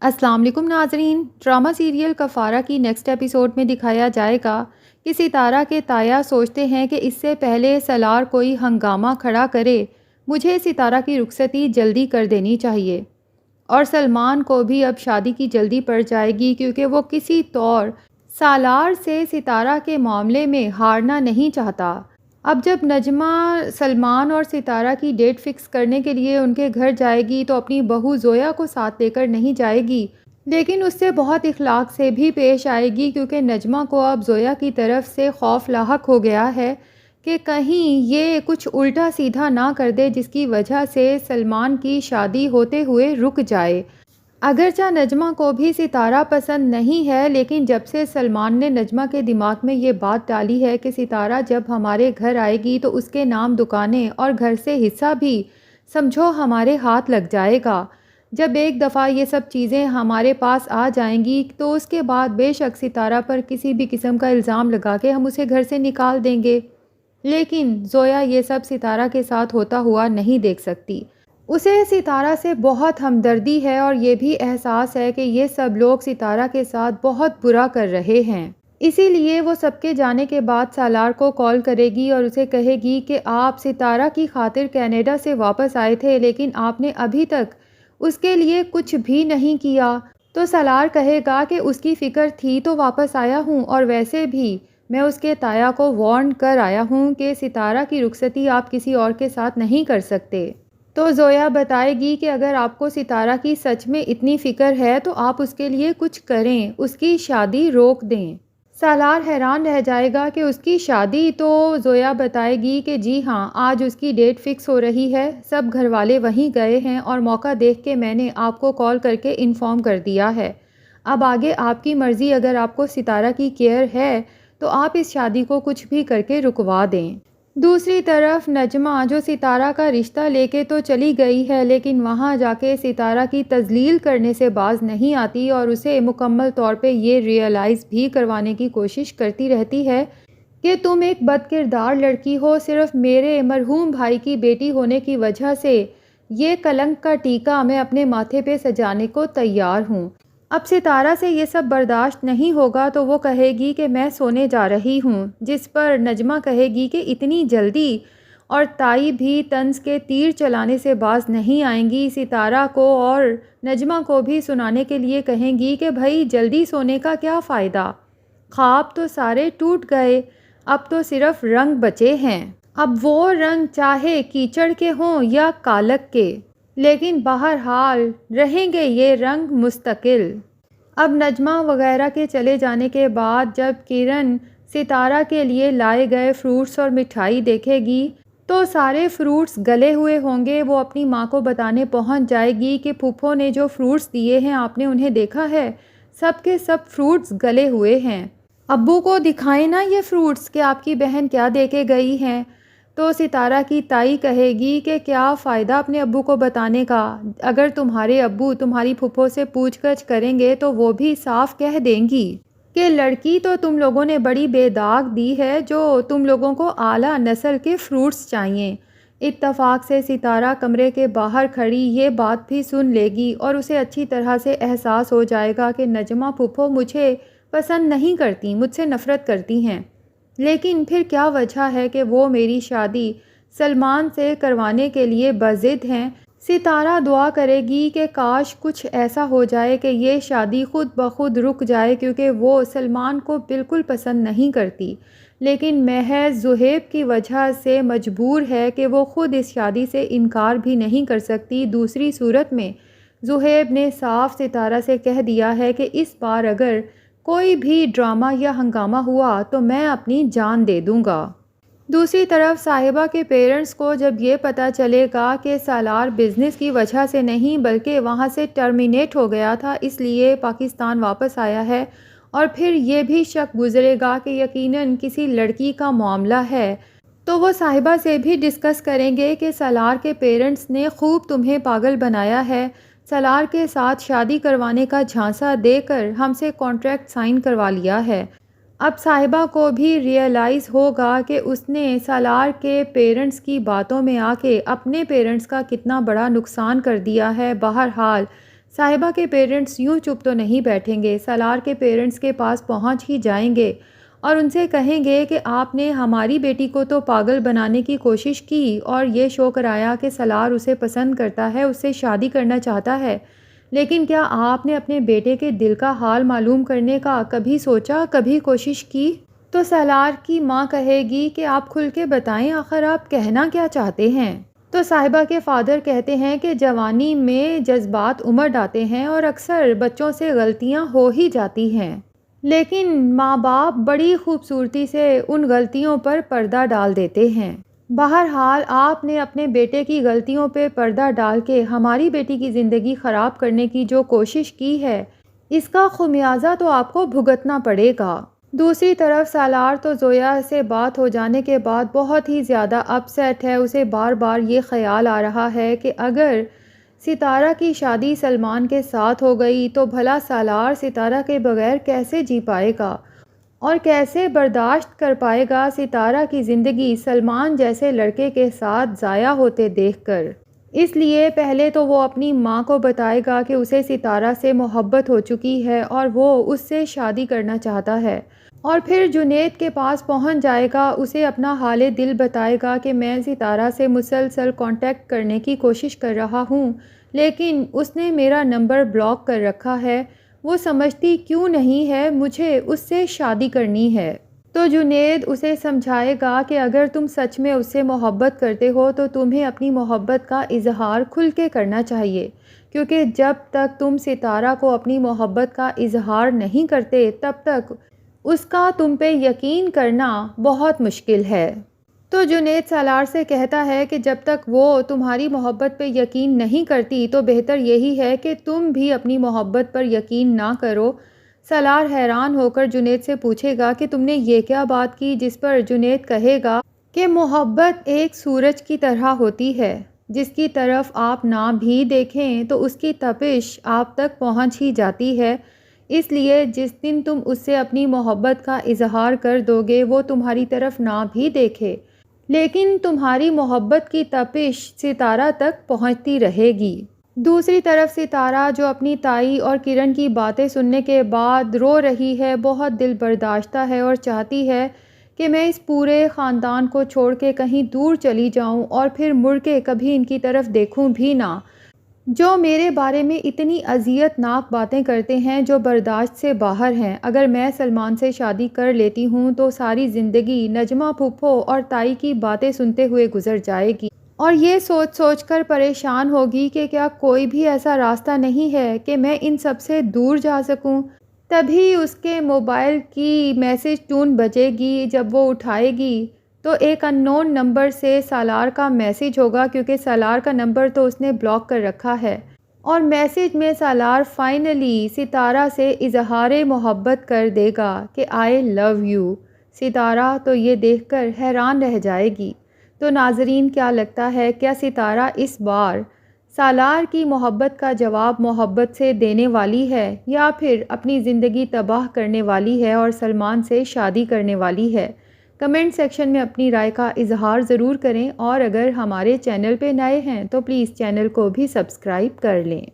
السلام علیکم ناظرین، ڈرامہ سیریل کفارہ کی نیکسٹ ایپیسوڈ میں دکھایا جائے گا کہ ستارہ کے تایا سوچتے ہیں کہ اس سے پہلے سالار کوئی ہنگامہ کھڑا کرے مجھے ستارہ کی رخصتی جلدی کر دینی چاہیے، اور سلمان کو بھی اب شادی کی جلدی پڑ جائے گی کیونکہ وہ کسی طور سالار سے ستارہ کے معاملے میں ہارنا نہیں چاہتا۔ اب جب نجمہ سلمان اور ستارہ کی ڈیٹ فکس کرنے کے لیے ان کے گھر جائے گی تو اپنی بہو زویا کو ساتھ لے کر نہیں جائے گی، لیکن اس سے بہت اخلاق سے بھی پیش آئے گی کیونکہ نجمہ کو اب زویا کی طرف سے خوف لاحق ہو گیا ہے کہ کہیں یہ کچھ الٹا سیدھا نہ کر دے جس کی وجہ سے سلمان کی شادی ہوتے ہوئے رک جائے۔ اگرچہ نجمہ کو بھی ستارہ پسند نہیں ہے، لیکن جب سے سلمان نے نجمہ کے دماغ میں یہ بات ڈالی ہے کہ ستارہ جب ہمارے گھر آئے گی تو اس کے نام دکانیں اور گھر سے حصہ بھی سمجھو ہمارے ہاتھ لگ جائے گا، جب ایک دفعہ یہ سب چیزیں ہمارے پاس آ جائیں گی تو اس کے بعد بے شک ستارہ پر کسی بھی قسم کا الزام لگا کے ہم اسے گھر سے نکال دیں گے۔ لیکن زویا یہ سب ستارہ کے ساتھ ہوتا ہوا نہیں دیکھ سکتی۔ اسے ستارہ سے بہت ہمدردی ہے اور یہ بھی احساس ہے کہ یہ سب لوگ ستارہ کے ساتھ بہت برا کر رہے ہیں، اسی لیے وہ سب کے جانے کے بعد سالار کو کال کرے گی اور اسے کہے گی کہ آپ ستارہ کی خاطر کینیڈا سے واپس آئے تھے لیکن آپ نے ابھی تک اس کے لیے کچھ بھی نہیں کیا۔ تو سالار کہے گا کہ اس کی فکر تھی تو واپس آیا ہوں، اور ویسے بھی میں اس کے تایا کو وارن کر آیا ہوں کہ ستارہ کی رخصتی آپ کسی اور کے ساتھ نہیں کر سکتے۔ تو زویا بتائے گی کہ اگر آپ کو ستارہ کی سچ میں اتنی فکر ہے تو آپ اس کے لیے کچھ کریں، اس کی شادی روک دیں۔ سالار حیران رہ جائے گا کہ اس کی شادی، تو زویا بتائے گی کہ جی ہاں، آج اس کی ڈیٹ فکس ہو رہی ہے، سب گھر والے وہیں گئے ہیں اور موقع دیکھ کے میں نے آپ کو کال کر کے انفارم کر دیا ہے۔ اب آگے آپ کی مرضی، اگر آپ کو ستارہ کی کیئر ہے تو آپ اس شادی کو کچھ بھی کر کے رکوا دیں۔ دوسری طرف نجمہ جو ستارہ کا رشتہ لے کے تو چلی گئی ہے لیکن وہاں جا کے ستارہ کی تذلیل کرنے سے باز نہیں آتی اور اسے مکمل طور پہ یہ ریئلائز بھی کروانے کی کوشش کرتی رہتی ہے کہ تم ایک بد کردار لڑکی ہو، صرف میرے مرحوم بھائی کی بیٹی ہونے کی وجہ سے یہ کلنک کا ٹیکا میں اپنے ماتھے پہ سجانے کو تیار ہوں۔ اب ستارہ سے یہ سب برداشت نہیں ہوگا تو وہ کہے گی کہ میں سونے جا رہی ہوں، جس پر نجمہ کہے گی کہ اتنی جلدی، اور تائی بھی طنز کے تیر چلانے سے باز نہیں آئیں گی۔ ستارہ کو اور نجمہ کو بھی سنانے کے لیے کہیں گی کہ بھائی جلدی سونے کا کیا فائدہ، خواب تو سارے ٹوٹ گئے، اب تو صرف رنگ بچے ہیں، اب وہ رنگ چاہے کیچڑ کے ہوں یا کالک کے، لیکن بہرحال رہیں گے یہ رنگ مستقل۔ اب نجمہ وغیرہ کے چلے جانے کے بعد جب کرن ستارہ کے لیے لائے گئے فروٹس اور مٹھائی دیکھے گی تو سارے فروٹس گلے ہوئے ہوں گے۔ وہ اپنی ماں کو بتانے پہنچ جائے گی کہ پھپھو نے جو فروٹس دیے ہیں آپ نے انہیں دیکھا ہے، سب کے سب فروٹس گلے ہوئے ہیں، ابو کو دکھائیں نا یہ فروٹس کہ آپ کی بہن کیا دے کے گئی ہیں۔ تو ستارہ کی تائی کہے گی کہ کیا فائدہ اپنے ابو کو بتانے کا، اگر تمہارے ابو تمہاری پھپھو سے پوچھ گچھ کریں گے تو وہ بھی صاف کہہ دیں گی کہ لڑکی تو تم لوگوں نے بڑی بے داغ دی ہے، جو تم لوگوں کو اعلیٰ نسل کے فروٹس چاہیے۔ اتفاق سے ستارہ کمرے کے باہر کھڑی یہ بات بھی سن لے گی اور اسے اچھی طرح سے احساس ہو جائے گا کہ نجمہ پھپھو مجھے پسند نہیں کرتی، مجھ سے نفرت کرتی ہیں، لیکن پھر کیا وجہ ہے کہ وہ میری شادی سلمان سے کروانے کے لیے بضد ہیں۔ ستارہ دعا کرے گی کہ کاش کچھ ایسا ہو جائے کہ یہ شادی خود بخود رک جائے کیونکہ وہ سلمان کو بالکل پسند نہیں کرتی، لیکن محض زہیب کی وجہ سے مجبور ہے کہ وہ خود اس شادی سے انکار بھی نہیں کر سکتی۔ دوسری صورت میں زہیب نے صاف ستارہ سے کہہ دیا ہے کہ اس بار اگر کوئی بھی ڈرامہ یا ہنگامہ ہوا تو میں اپنی جان دے دوں گا۔ دوسری طرف صاحبہ کے پیرنٹس کو جب یہ پتہ چلے گا کہ سالار بزنس کی وجہ سے نہیں بلکہ وہاں سے ٹرمینیٹ ہو گیا تھا اس لیے پاکستان واپس آیا ہے، اور پھر یہ بھی شک گزرے گا کہ یقیناً کسی لڑکی کا معاملہ ہے، تو وہ صاحبہ سے بھی ڈسکس کریں گے کہ سالار کے پیرنٹس نے خوب تمہیں پاگل بنایا ہے، سالار کے ساتھ شادی کروانے کا جھانسا دے کر ہم سے کانٹریکٹ سائن کروا لیا ہے۔ اب صاحبہ کو بھی ریئلائز ہوگا کہ اس نے سالار کے پیرنٹس کی باتوں میں آ کے اپنے پیرنٹس کا کتنا بڑا نقصان کر دیا ہے۔ بہرحال صاحبہ کے پیرنٹس یوں چپ تو نہیں بیٹھیں گے، سالار کے پیرنٹس کے پاس پہنچ ہی جائیں گے اور ان سے کہیں گے کہ آپ نے ہماری بیٹی کو تو پاگل بنانے کی کوشش کی اور یہ شو کرایا کہ سالار اسے پسند کرتا ہے، اس سے شادی کرنا چاہتا ہے، لیکن کیا آپ نے اپنے بیٹے کے دل کا حال معلوم کرنے کا کبھی سوچا، کبھی کوشش کی؟ تو سالار کی ماں کہے گی کہ آپ کھل کے بتائیں آخر آپ کہنا کیا چاہتے ہیں؟ تو صاحبہ کے فادر کہتے ہیں کہ جوانی میں جذبات امڈ آتے ہیں اور اکثر بچوں سے غلطیاں ہو ہی جاتی ہیں، لیکن ماں باپ بڑی خوبصورتی سے ان غلطیوں پر پردہ ڈال دیتے ہیں۔ بہرحال آپ نے اپنے بیٹے کی غلطیوں پہ پردہ ڈال کے ہماری بیٹی کی زندگی خراب کرنے کی جو کوشش کی ہے، اس کا خمیازہ تو آپ کو بھگتنا پڑے گا۔ دوسری طرف سالار تو زویا سے بات ہو جانے کے بعد بہت ہی زیادہ اپسیٹ ہے، اسے بار بار یہ خیال آ رہا ہے کہ اگر ستارہ کی شادی سلمان کے ساتھ ہو گئی تو بھلا سالار ستارہ کے بغیر کیسے جی پائے گا اور کیسے برداشت کر پائے گا ستارہ کی زندگی سلمان جیسے لڑکے کے ساتھ ضائع ہوتے دیکھ کر۔ اس لیے پہلے تو وہ اپنی ماں کو بتائے گا کہ اسے ستارہ سے محبت ہو چکی ہے اور وہ اس سے شادی کرنا چاہتا ہے، اور پھر جنید کے پاس پہنچ جائے گا، اسے اپنا حال دل بتائے گا کہ میں ستارہ سے مسلسل کانٹیکٹ کرنے کی کوشش کر رہا ہوں لیکن اس نے میرا نمبر بلاک کر رکھا ہے، وہ سمجھتی کیوں نہیں ہے مجھے اس سے شادی کرنی ہے۔ تو جنید اسے سمجھائے گا کہ اگر تم سچ میں اس سے محبت کرتے ہو تو تمہیں اپنی محبت کا اظہار کھل کے کرنا چاہیے، کیونکہ جب تک تم ستارہ کو اپنی محبت کا اظہار نہیں کرتے تب تک اس کا تم پہ یقین کرنا بہت مشکل ہے۔ تو جنید سالار سے کہتا ہے کہ جب تک وہ تمہاری محبت پہ یقین نہیں کرتی تو بہتر یہی ہے کہ تم بھی اپنی محبت پر یقین نہ کرو۔ سالار حیران ہو کر جنید سے پوچھے گا کہ تم نے یہ کیا بات کی، جس پر جنید کہے گا کہ محبت ایک سورج کی طرح ہوتی ہے، جس کی طرف آپ نہ بھی دیکھیں تو اس کی تپش آپ تک پہنچ ہی جاتی ہے، اس لیے جس دن تم اس سے اپنی محبت کا اظہار کر دو گے وہ تمہاری طرف نہ بھی دیکھے لیکن تمہاری محبت کی تپش ستارہ تک پہنچتی رہے گی۔ دوسری طرف ستارہ جو اپنی تائی اور کرن کی باتیں سننے کے بعد رو رہی ہے، بہت دل برداشتہ ہے اور چاہتی ہے کہ میں اس پورے خاندان کو چھوڑ کے کہیں دور چلی جاؤں اور پھر مڑ کے کبھی ان کی طرف دیکھوں بھی نہ، جو میرے بارے میں اتنی اذیت ناک باتیں کرتے ہیں جو برداشت سے باہر ہیں۔ اگر میں سلمان سے شادی کر لیتی ہوں تو ساری زندگی نجمہ پھپھو اور تائی کی باتیں سنتے ہوئے گزر جائے گی اور یہ سوچ سوچ کر پریشان ہوگی کہ کیا کوئی بھی ایسا راستہ نہیں ہے کہ میں ان سب سے دور جا سکوں۔ تبھی اس کے موبائل کی میسج ٹون بجے گی، جب وہ اٹھائے گی تو ایک ان نون نمبر سے سالار کا میسج ہوگا، کیونکہ سالار کا نمبر تو اس نے بلاک کر رکھا ہے، اور میسج میں سالار فائنلی ستارہ سے اظہار محبت کر دے گا کہ آئی لو یو۔ ستارہ تو یہ دیکھ کر حیران رہ جائے گی۔ تو ناظرین کیا لگتا ہے، کیا ستارہ اس بار سالار کی محبت کا جواب محبت سے دینے والی ہے یا پھر اپنی زندگی تباہ کرنے والی ہے اور سلمان سے شادی کرنے والی ہے؟ کمنٹ سیکشن میں اپنی رائے کا اظہار ضرور کریں، اور اگر ہمارے چینل پہ نئے ہیں تو پلیز چینل کو بھی سبسکرائب کر لیں۔